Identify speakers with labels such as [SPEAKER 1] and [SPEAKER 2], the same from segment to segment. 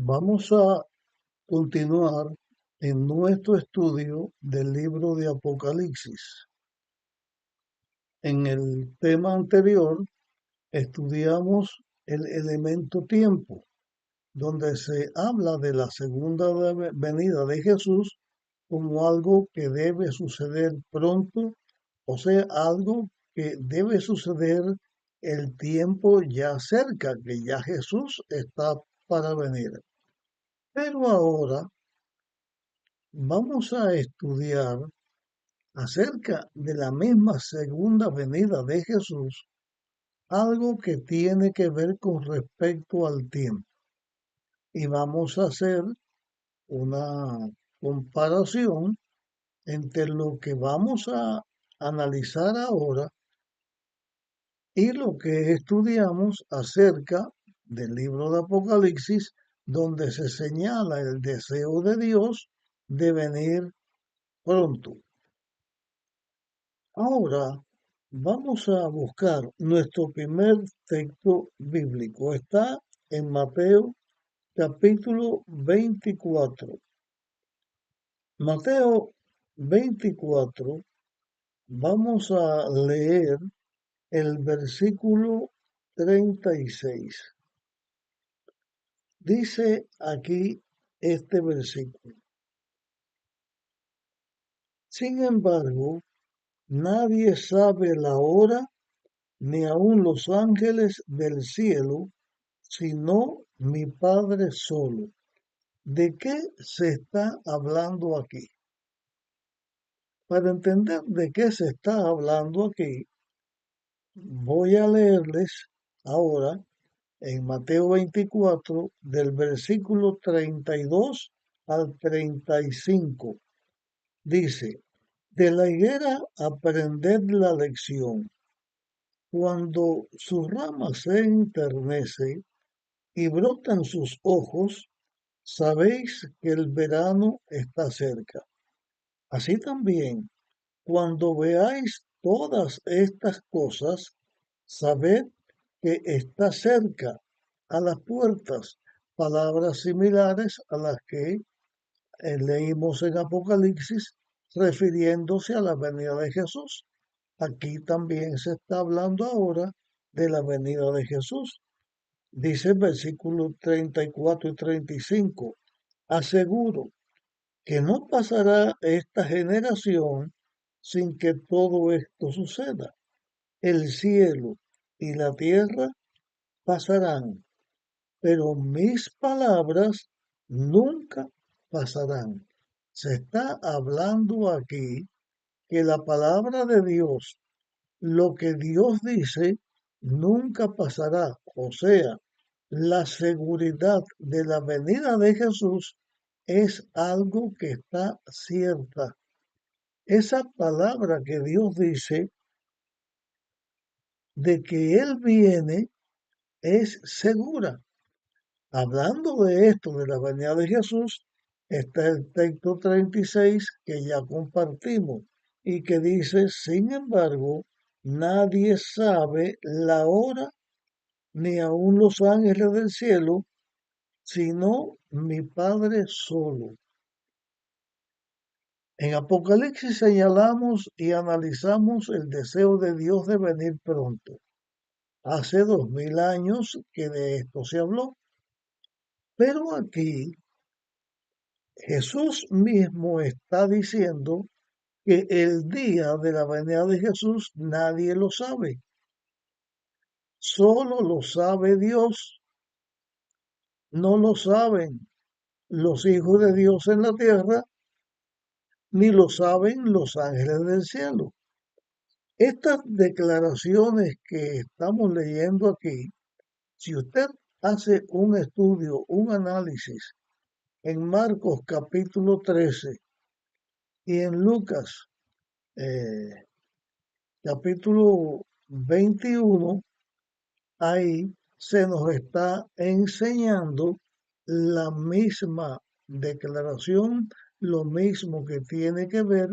[SPEAKER 1] Vamos a continuar en nuestro estudio del libro de Apocalipsis. En el tema anterior estudiamos el elemento tiempo, donde se habla de la segunda venida de Jesús como algo que debe suceder pronto, o sea, algo que debe suceder el tiempo ya cerca, que ya Jesús está para venir. Pero ahora vamos a estudiar acerca de la misma segunda venida de Jesús, algo que tiene que ver con respecto al tiempo. Y vamos a hacer una comparación entre lo que vamos a analizar ahora y lo que estudiamos acerca del libro de Apocalipsis, donde se señala el deseo de Dios de venir pronto. Ahora vamos a buscar nuestro primer texto bíblico. Está en Mateo capítulo 24. Mateo 24, vamos a leer el versículo 36. Dice aquí este versículo: Sin embargo, nadie sabe la hora, ni aun los ángeles del cielo, sino mi Padre solo. ¿De qué se está hablando aquí? Para entender de qué se está hablando aquí, voy a leerles ahora en Mateo 24, del versículo 32 al 35. Dice: De la higuera aprended la lección. Cuando sus ramas se enternece y brotan sus ojos, sabéis que el verano está cerca. Así también, cuando veáis todas estas cosas, sabed que está cerca, a las puertas, palabras similares a las que leímos en Apocalipsis, refiriéndose a la venida de Jesús. Aquí también se está hablando ahora de la venida de Jesús. Dice el versículo 34 y 35: Aseguro que no pasará esta generación sin que todo esto suceda. El cielo y la tierra pasarán, pero mis palabras nunca pasarán. Se está hablando aquí que la palabra de Dios, lo que Dios dice, nunca pasará. O sea, la seguridad de la venida de Jesús es algo que está cierta. Esa palabra que Dios dice de que Él viene es segura. Hablando de esto, de la venida de Jesús, está el texto 36 que ya compartimos y que dice: Sin embargo, nadie sabe la hora, ni aun los ángeles del cielo, sino mi Padre solo. En Apocalipsis señalamos y analizamos el deseo de Dios de venir pronto. Hace 2000 años que de esto se habló, pero aquí Jesús mismo está diciendo que el día de la venida de Jesús nadie lo sabe, solo lo sabe Dios, no lo saben los hijos de Dios en la tierra, ni lo saben los ángeles del cielo. Estas declaraciones que estamos leyendo aquí, si usted hace un estudio, un análisis en Marcos capítulo 13 y en Lucas eh, capítulo 21, ahí se nos está enseñando la misma declaración, lo mismo que tiene que ver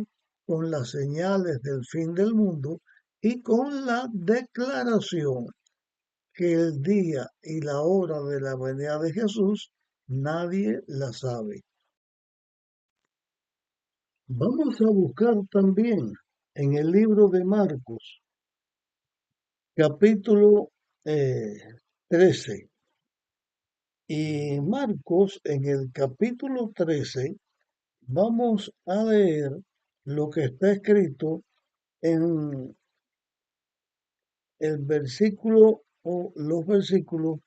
[SPEAKER 1] con las señales del fin del mundo y con la declaración que el día y la hora de la venida de Jesús nadie la sabe. Vamos a buscar también en el libro de Marcos, capítulo 13. Y Marcos, en el capítulo 13, vamos a leer lo que está escrito en el versículo o los versículos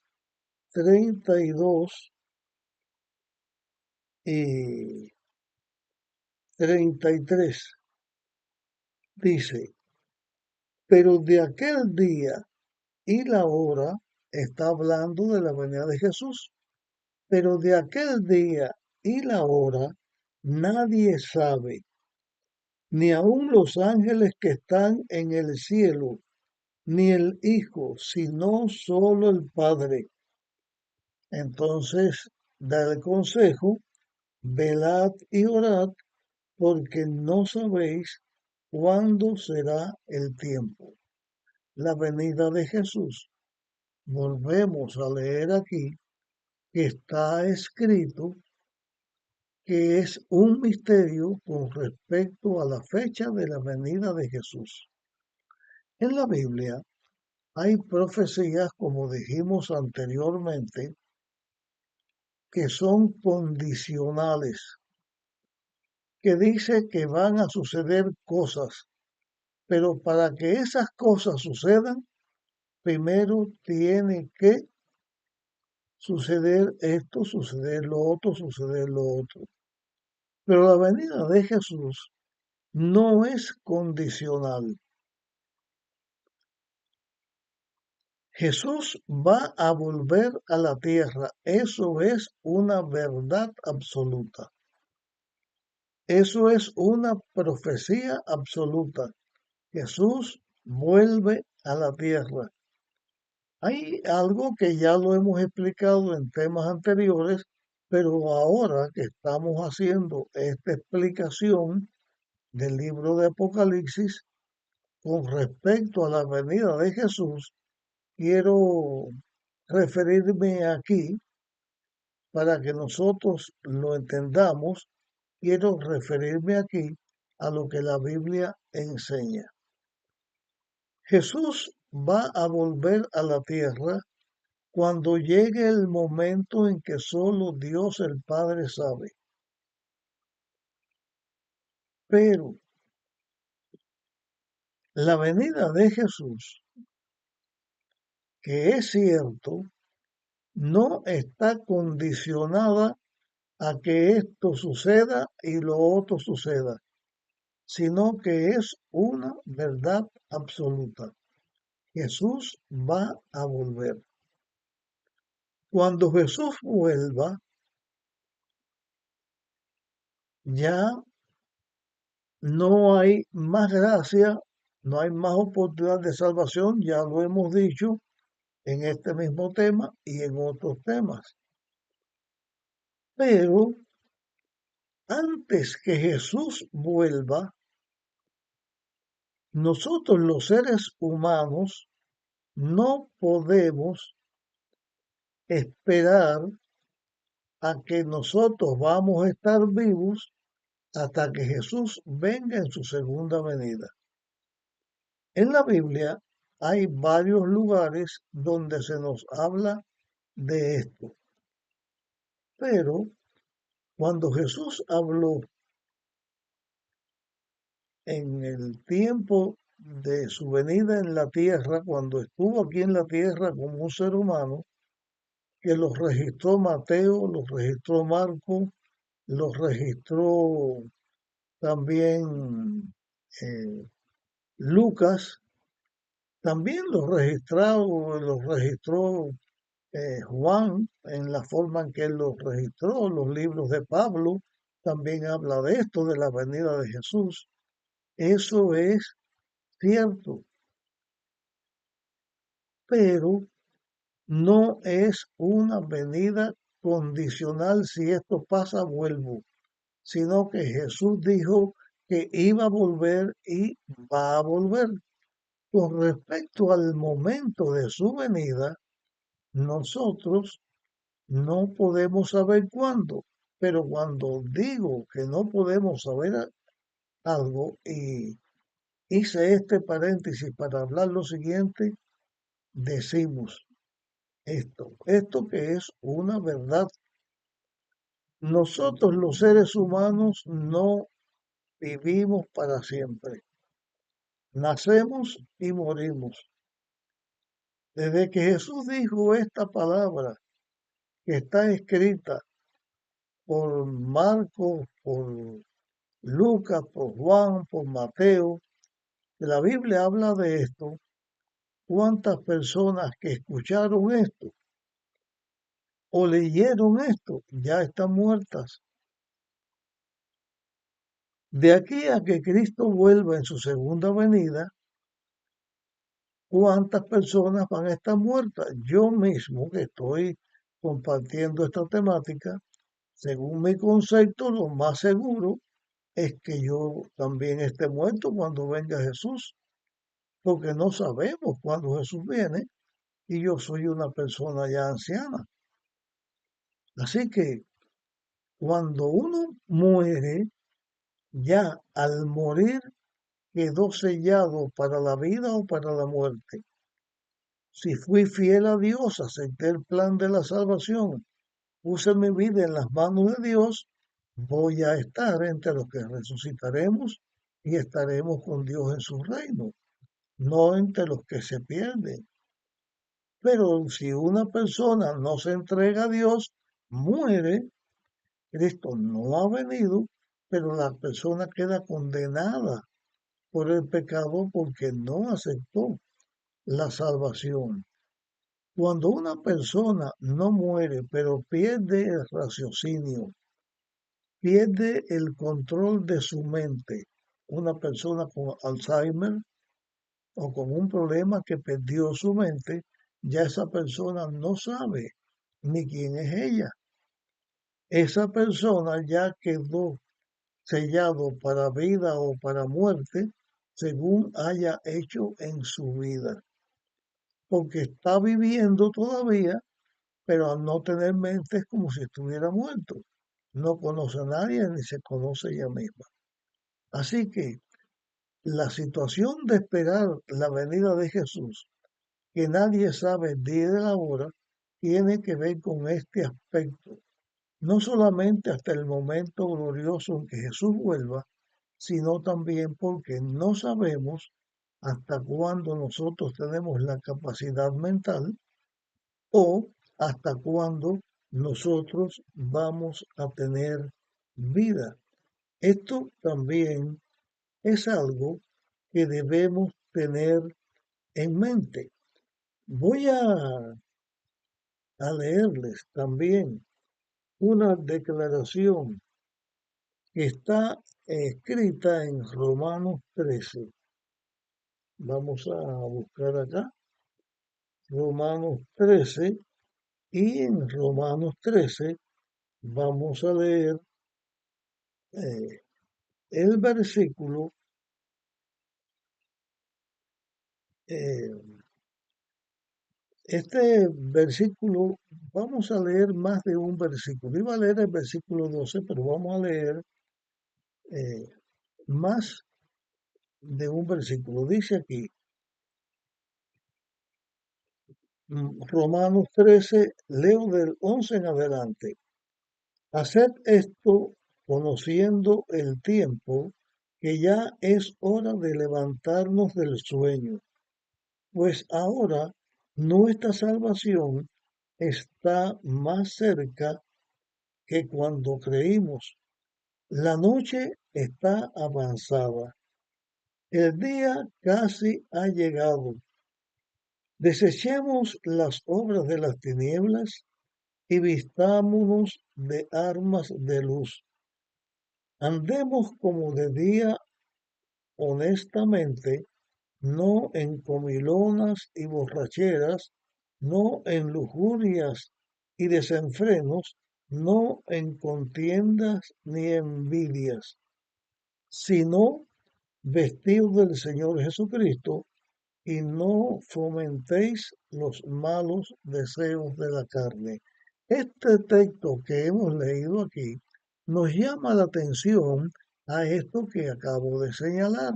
[SPEAKER 1] 32 y 33. Dice, pero de aquel día y la hora, está hablando de la venida de Jesús, pero de aquel día y la hora nadie sabe, ni aun los ángeles que están en el cielo, ni el Hijo, sino solo el Padre. Entonces da el consejo, velad y orad, porque no sabéis cuándo será el tiempo. La venida de Jesús. Volvemos a leer aquí que está escrito que es un misterio con respecto a la fecha de la venida de Jesús. En la Biblia hay profecías, como dijimos anteriormente, que son condicionales, que dice que van a suceder cosas, pero para que esas cosas sucedan, primero tiene que suceder esto, suceder lo otro, suceder lo otro. Pero la venida de Jesús no es condicional. Jesús va a volver a la tierra. Eso es una verdad absoluta. Eso es una profecía absoluta. Jesús vuelve a la tierra. Hay algo que ya lo hemos explicado en temas anteriores, pero ahora que estamos haciendo esta explicación del libro de Apocalipsis con respecto a la venida de Jesús, quiero referirme aquí para que nosotros lo entendamos. Quiero referirme aquí a lo que la Biblia enseña. Jesús va a volver a la tierra cuando llegue el momento en que solo Dios el Padre sabe. Pero la venida de Jesús, que es cierto, no está condicionada a que esto suceda y lo otro suceda, sino que es una verdad absoluta. Jesús va a volver. Cuando Jesús vuelva, ya no hay más gracia, no hay más oportunidad de salvación, ya lo hemos dicho en este mismo tema y en otros temas. Pero antes que Jesús vuelva, nosotros los seres humanos no podemos esperar a que nosotros vamos a estar vivos hasta que Jesús venga en su segunda venida. En la Biblia hay varios lugares donde se nos habla de esto, pero cuando Jesús habló en el tiempo de su venida en la tierra, cuando estuvo aquí en la tierra como un ser humano, que los registró Mateo, los registró Marco, los registró también Lucas, también los registró Juan en la forma en que él los registró. Los libros de Pablo también habla de esto, de la venida de Jesús. Eso es cierto, pero no es una venida condicional. Si esto pasa, vuelvo, sino que Jesús dijo que iba a volver y va a volver. Con respecto al momento de su venida, nosotros no podemos saber cuándo, pero cuando digo que no podemos saber algo y hice este paréntesis para hablar lo siguiente, decimos esto que es una verdad. Nosotros los seres humanos no vivimos para siempre. Nacemos y morimos. Desde que Jesús dijo esta palabra que está escrita por Marcos, por Lucas, por Juan, por Mateo, que la Biblia habla de esto, ¿cuántas personas que escucharon esto o leyeron esto ya están muertas? De aquí a que Cristo vuelva en su segunda venida, ¿cuántas personas van a estar muertas? Yo mismo que estoy compartiendo esta temática, según mi concepto, lo más seguro es que yo también esté muerto cuando venga Jesús, porque no sabemos cuándo Jesús viene y yo soy una persona ya anciana. Así que cuando uno muere, ya al morir quedó sellado para la vida o para la muerte. Si fui fiel a Dios, acepté el plan de la salvación, puse mi vida en las manos de Dios, voy a estar entre los que resucitaremos y estaremos con Dios en su reino, no entre los que se pierden. Pero si una persona no se entrega a Dios, muere, Cristo no ha venido, pero la persona queda condenada por el pecado porque no aceptó la salvación. Cuando una persona no muere, pero pierde el raciocinio, pierde el control de su mente, una persona con Alzheimer o con un problema que perdió su mente, ya esa persona no sabe ni quién es ella. Esa persona ya quedó sellado para vida o para muerte según haya hecho en su vida, porque está viviendo todavía, pero al no tener mente es como si estuviera muerto. No conoce a nadie ni se conoce ella misma. Así que la situación de esperar la venida de Jesús, que nadie sabe el día de la hora, tiene que ver con este aspecto. No solamente hasta el momento glorioso en que Jesús vuelva, sino también porque no sabemos hasta cuándo nosotros tenemos la capacidad mental o hasta cuándo nosotros vamos a tener vida. Esto también es algo que debemos tener en mente. Voy a leerles también una declaración que está escrita en Romanos 13. Vamos a buscar acá Romanos 13 y en Romanos 13 vamos a leer eh, el versículo, eh, este versículo, vamos a leer más de un versículo. Iba a leer el versículo 12, pero vamos a leer eh, más de un versículo. Dice aquí, Romanos 13, leo del 11 en adelante. Haced esto conociendo el tiempo, que ya es hora de levantarnos del sueño, pues ahora nuestra salvación está más cerca que cuando creímos. La noche está avanzada, el día casi ha llegado. Desechemos las obras de las tinieblas y vistámonos de armas de luz. Andemos como de día honestamente, no en comilonas y borracheras, no en lujurias y desenfrenos, no en contiendas ni envidias, sino vestidos del Señor Jesucristo y no fomentéis los malos deseos de la carne. Este texto que hemos leído aquí nos llama la atención a esto que acabo de señalar.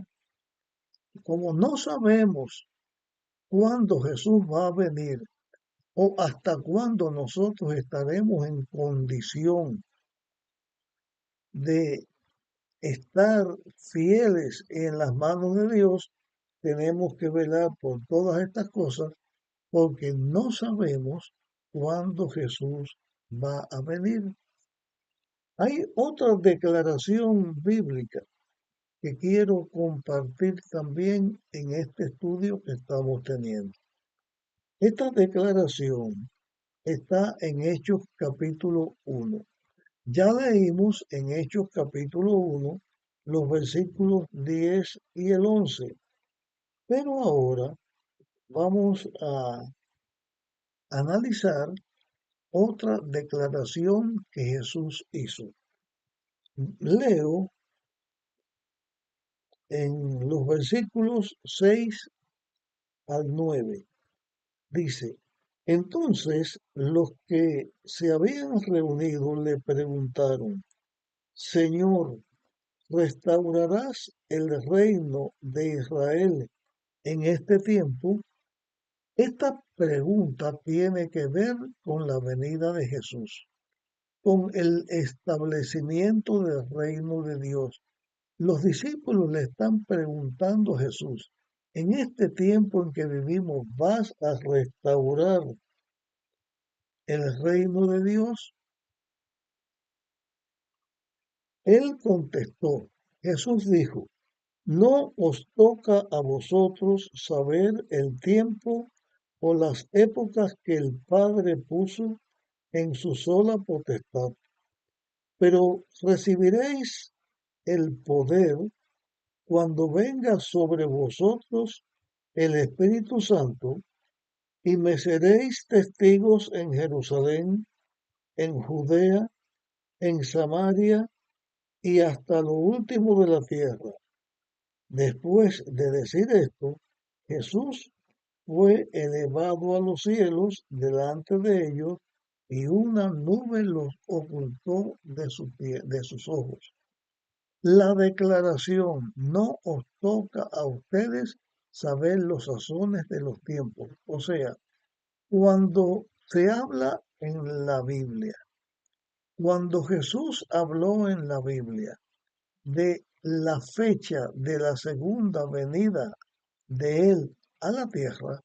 [SPEAKER 1] Como no sabemos cuándo Jesús va a venir o hasta cuándo nosotros estaremos en condición de estar fieles en las manos de Dios, tenemos que velar por todas estas cosas porque no sabemos cuándo Jesús va a venir. Hay otra declaración bíblica que quiero compartir también en este estudio que estamos teniendo. Esta declaración está en Hechos capítulo 1. Ya leímos en Hechos capítulo 1 los versículos 10 y el 11, pero ahora vamos a analizar otra declaración que Jesús hizo. Leo en los versículos 6 al 9. Dice, entonces los que se habían reunido le preguntaron, Señor, ¿restaurarás el reino de Israel en este tiempo? Esta pregunta tiene que ver con la venida de Jesús, con el establecimiento del reino de Dios. Los discípulos le están preguntando a Jesús, en este tiempo en que vivimos, ¿vas a restaurar el reino de Dios? Él contestó, Jesús dijo, no os toca a vosotros saber el tiempo o las épocas que el Padre puso en su sola potestad, pero recibiréis el poder cuando venga sobre vosotros el Espíritu Santo y me seréis testigos en Jerusalén, en Judea, en Samaria y hasta lo último de la tierra. Después de decir esto, Jesús fue elevado a los cielos delante de ellos y una nube los ocultó de sus ojos. La declaración no os toca a ustedes saber los sazones de los tiempos. O sea, cuando se habla en la Biblia, cuando Jesús habló en la Biblia de la fecha de la segunda venida de Él a la tierra,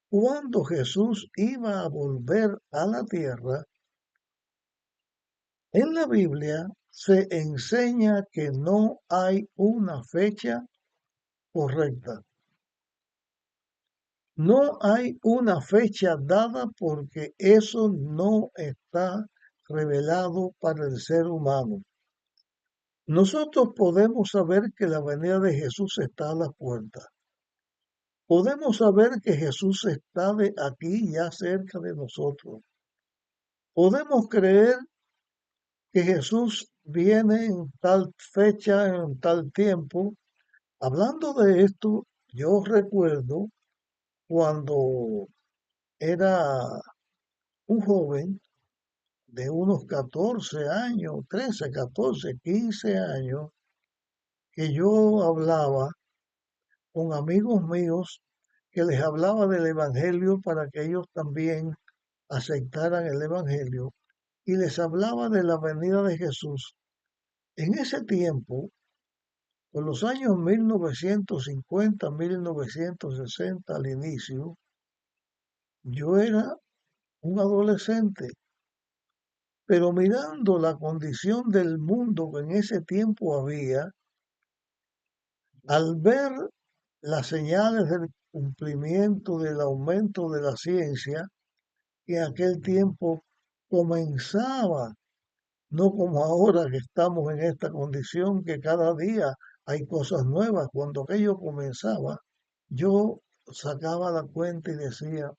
[SPEAKER 1] cuando Jesús iba a volver a la tierra, en la Biblia se enseña que no hay una fecha correcta. No hay una fecha dada porque eso no está revelado para el ser humano. Nosotros podemos saber que la venida de Jesús está a la puerta. Podemos saber que Jesús está de aquí ya cerca de nosotros. Podemos creer que Jesús viene en tal fecha, en tal tiempo. Hablando de esto, yo recuerdo cuando era un joven de unos 14 años, 13, 14, 15 años, que yo hablaba con amigos míos que les hablaba del Evangelio para que ellos también aceptaran el Evangelio y les hablaba de la venida de Jesús. En ese tiempo, por los años 1950, 1960 al inicio, yo era un adolescente, pero mirando la condición del mundo que en ese tiempo había, al ver las señales del cumplimiento del aumento de la ciencia, que en aquel tiempo comenzaba, no como ahora que estamos en esta condición, que cada día hay cosas nuevas. Cuando aquello comenzaba, yo sacaba la cuenta y decía,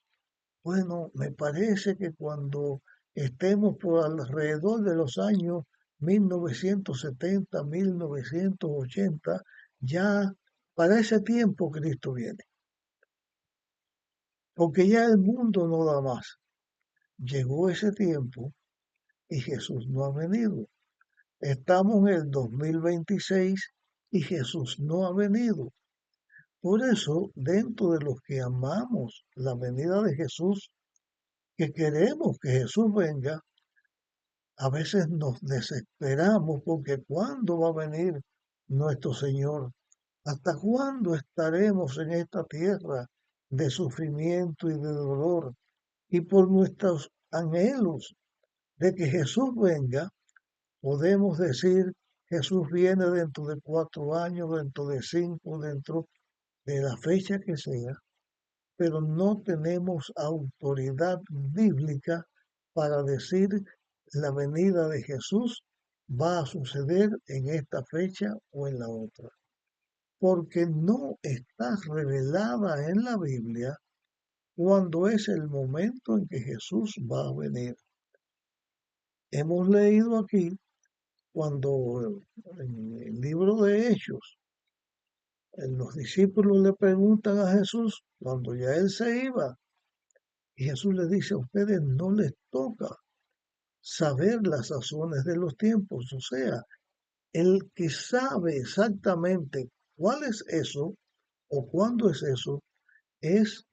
[SPEAKER 1] bueno, me parece que cuando estemos por alrededor de los años 1970, 1980, ya para ese tiempo Cristo viene, porque ya el mundo no da más. llegó ese tiempo y Jesús no ha venido. Estamos en el 2026 y Jesús no ha venido. Por eso, dentro de los que amamos la venida de Jesús, que queremos que Jesús venga, a veces nos desesperamos porque ¿cuándo va a venir nuestro Señor? ¿Hasta cuándo estaremos en esta tierra de sufrimiento y de dolor? Y por nuestros anhelos de que Jesús venga, podemos decir, Jesús viene dentro de 4 años, dentro de 5, dentro de la fecha que sea, pero no tenemos autoridad bíblica para decir la venida de Jesús va a suceder en esta fecha o en la otra, porque no está revelada en la Biblia cuándo es el momento en que Jesús va a venir. Hemos leído aquí cuando en el libro de Hechos los discípulos le preguntan a Jesús cuando ya él se iba, y Jesús les dice: a ustedes no les toca saber las sazones de los tiempos. O sea, el que sabe exactamente cuál es eso o cuándo es eso, es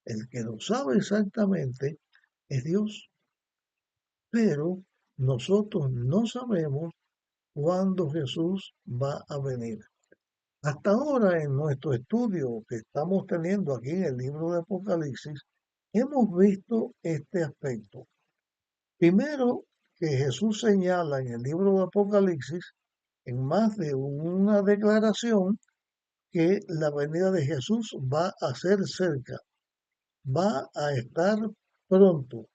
[SPEAKER 1] el que lo sabe exactamente, es Dios. Pero nosotros no sabemos cuándo Jesús va a venir. Hasta ahora, en nuestro estudio que estamos teniendo aquí en el libro de Apocalipsis, hemos visto este aspecto. Primero, que Jesús señala en el libro de Apocalipsis, en más de una declaración, que la venida de Jesús va a ser cerca, va a estar pronto.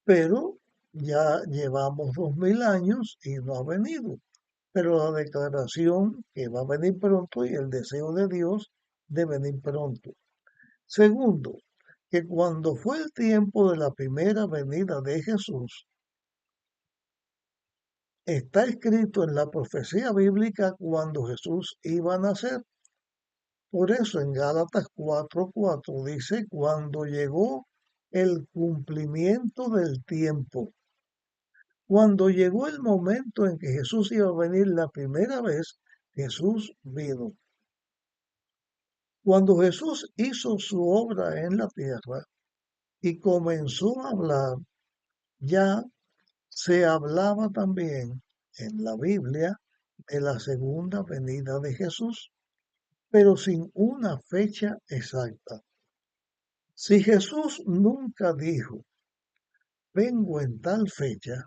[SPEAKER 1] Pero ya llevamos 2000 años y no ha venido. Pero la declaración que va a venir pronto y el deseo de Dios de venir pronto. Segundo, que cuando fue el tiempo de la primera venida de Jesús, está escrito en la profecía bíblica cuando Jesús iba a nacer. Por eso en Gálatas 4:4 dice, cuando llegó el cumplimiento del tiempo. Cuando llegó el momento en que Jesús iba a venir la primera vez, Jesús vino. Cuando Jesús hizo su obra en la tierra y comenzó a hablar, ya se hablaba también en la Biblia de la segunda venida de Jesús, pero sin una fecha exacta. Si Jesús nunca dijo, vengo en tal fecha,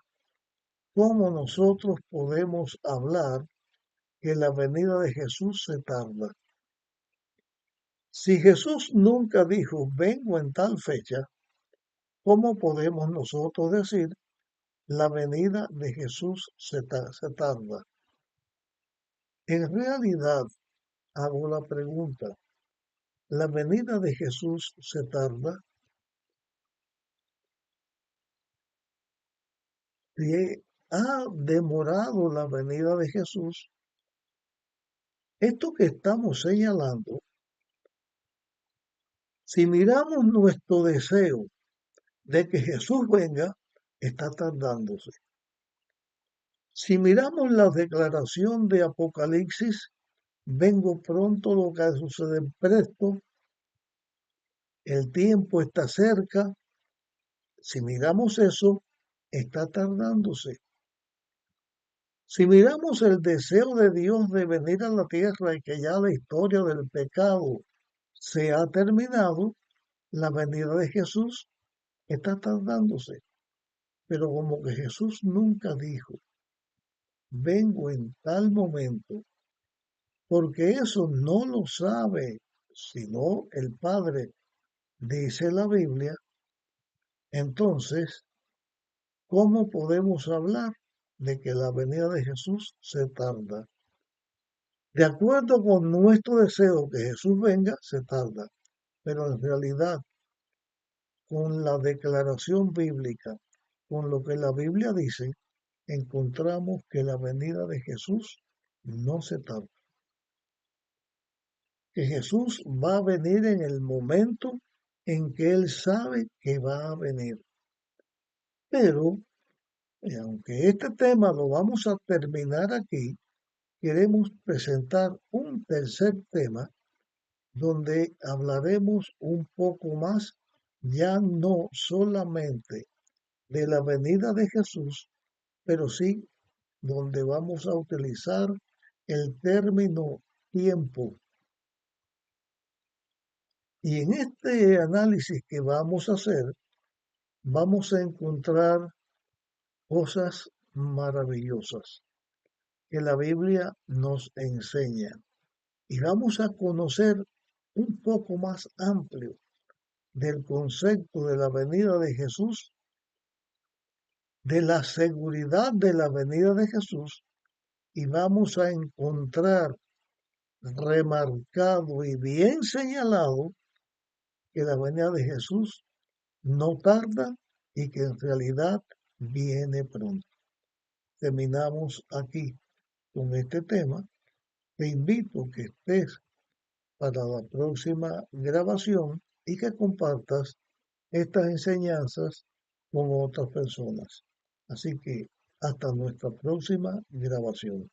[SPEAKER 1] ¿cómo nosotros podemos hablar que la venida de Jesús se tarda? Si Jesús nunca dijo, vengo en tal fecha, ¿cómo podemos nosotros decir la venida de Jesús se tarda? En realidad, hago la pregunta, ¿la venida de Jesús se tarda? Si ha demorado la venida de Jesús, esto que estamos señalando, si miramos nuestro deseo de que Jesús venga, está tardándose. Si miramos la declaración de Apocalipsis, vengo pronto, lo que sucede presto, el tiempo está cerca. Si miramos eso, está tardándose. Si miramos el deseo de Dios de venir a la tierra y que ya la historia del pecado se ha terminado, la venida de Jesús está tardándose. Pero como que Jesús nunca dijo, vengo en tal momento, porque eso no lo sabe sino el Padre, dice la Biblia. Entonces, ¿cómo podemos hablar de que la venida de Jesús se tarda? De acuerdo con nuestro deseo que Jesús venga, se tarda, pero en realidad, con la declaración bíblica, con lo que la Biblia dice, encontramos que la venida de Jesús no se tarda, que Jesús va a venir en el momento en que Él sabe que va a venir. Pero, aunque este tema lo vamos a terminar aquí, queremos presentar un tercer tema donde hablaremos un poco más, ya no solamente de la venida de Jesús, pero sí donde vamos a utilizar el término tiempo. Y en este análisis que vamos a hacer, vamos a encontrar cosas maravillosas que la Biblia nos enseña. Y vamos a conocer un poco más amplio del concepto de la venida de Jesús, de la seguridad de la venida de Jesús, y vamos a encontrar remarcado y bien señalado que la venida de Jesús no tarda y que en realidad viene pronto. Terminamos aquí con este tema. Te invito a que estés para la próxima grabación y que compartas estas enseñanzas con otras personas. Así que hasta nuestra próxima grabación.